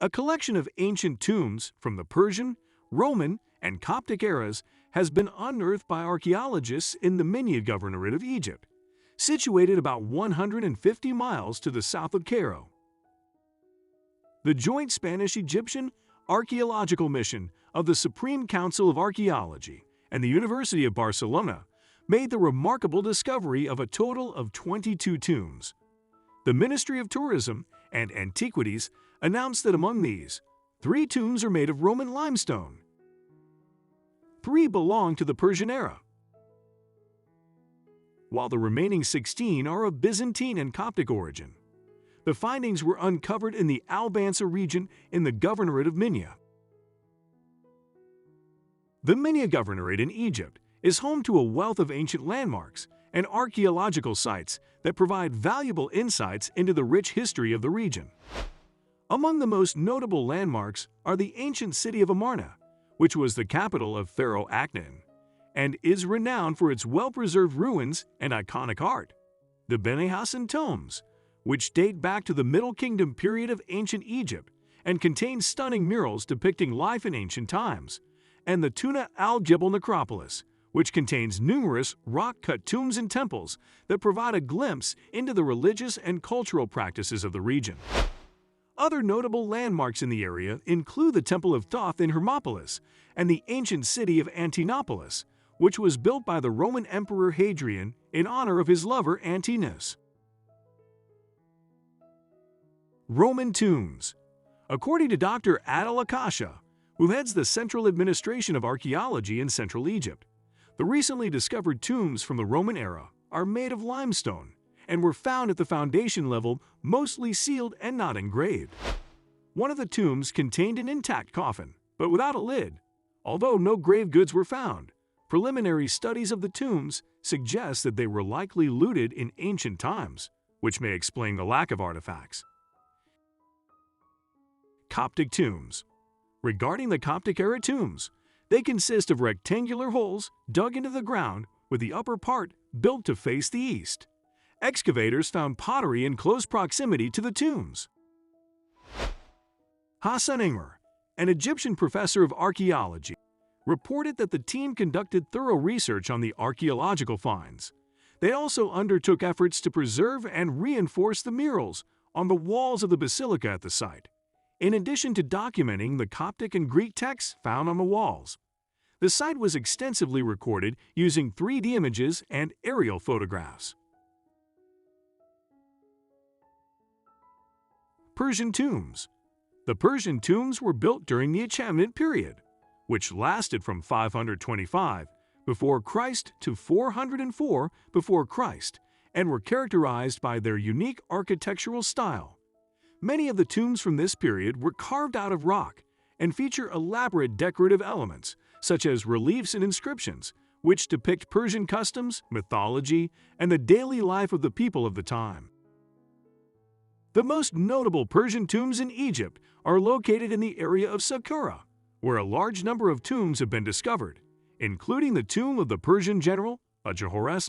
A collection of ancient tombs from the Persian, Roman, and Coptic eras has been unearthed by archaeologists in the Minya Governorate of Egypt, situated about 150 miles to the south of Cairo. The joint Spanish-Egyptian archaeological mission of the Supreme Council of Archaeology and the University of Barcelona made the remarkable discovery of a total of 22 tombs. The Ministry of Tourism and Antiquities announced that among these, 3 tombs are made of Roman limestone. 3 belong to the Persian era, while the remaining 16 are of Byzantine and Coptic origin. The findings were uncovered in the Al-Bhansa region in the Governorate of Minya. The Minya Governorate in Egypt is home to a wealth of ancient landmarks and archaeological sites that provide valuable insights into the rich history of the region. Among the most notable landmarks are the ancient city of Amarna, which was the capital of Pharaoh Akhenaten, and is renowned for its well-preserved ruins and iconic art. The Beni Hassan tombs, which date back to the Middle Kingdom period of ancient Egypt and contain stunning murals depicting life in ancient times, and the Tuna al-Jebel necropolis, which contains numerous rock-cut tombs and temples that provide a glimpse into the religious and cultural practices of the region. Other notable landmarks in the area include the Temple of Thoth in Hermopolis and the ancient city of Antinopolis, which was built by the Roman Emperor Hadrian in honor of his lover Antinous. Roman tombs. According to Dr. Aakash, who heads the Central Administration of Archaeology in Central Egypt, the recently discovered tombs from the Roman era are made of limestone and were found at the foundation level, mostly sealed and not engraved. One of the tombs contained an intact coffin, but without a lid. Although no grave goods were found, preliminary studies of the tombs suggest that they were likely looted in ancient times, which may explain the lack of artifacts. Coptic tombs. Regarding the Coptic-era tombs, they consist of rectangular holes dug into the ground with the upper part built to face the east. Excavators found pottery in close proximity to the tombs. Hassan Ingmer, an Egyptian professor of archaeology, reported that the team conducted thorough research on the archaeological finds. They also undertook efforts to preserve and reinforce the murals on the walls of the basilica at the site, in addition to documenting the Coptic and Greek texts found on the walls. The site was extensively recorded using 3D images and aerial photographs. Persian tombs. The Persian tombs were built during the Achaemenid period, which lasted from 525 before Christ to 404 before Christ, and were characterized by their unique architectural style. Many of the tombs from this period were carved out of rock and feature elaborate decorative elements, such as reliefs and inscriptions, which depict Persian customs, mythology, and the daily life of the people of the time. The most notable Persian tombs in Egypt are located in the area of Saqqara, where a large number of tombs have been discovered, including the tomb of the Persian general Jehoram.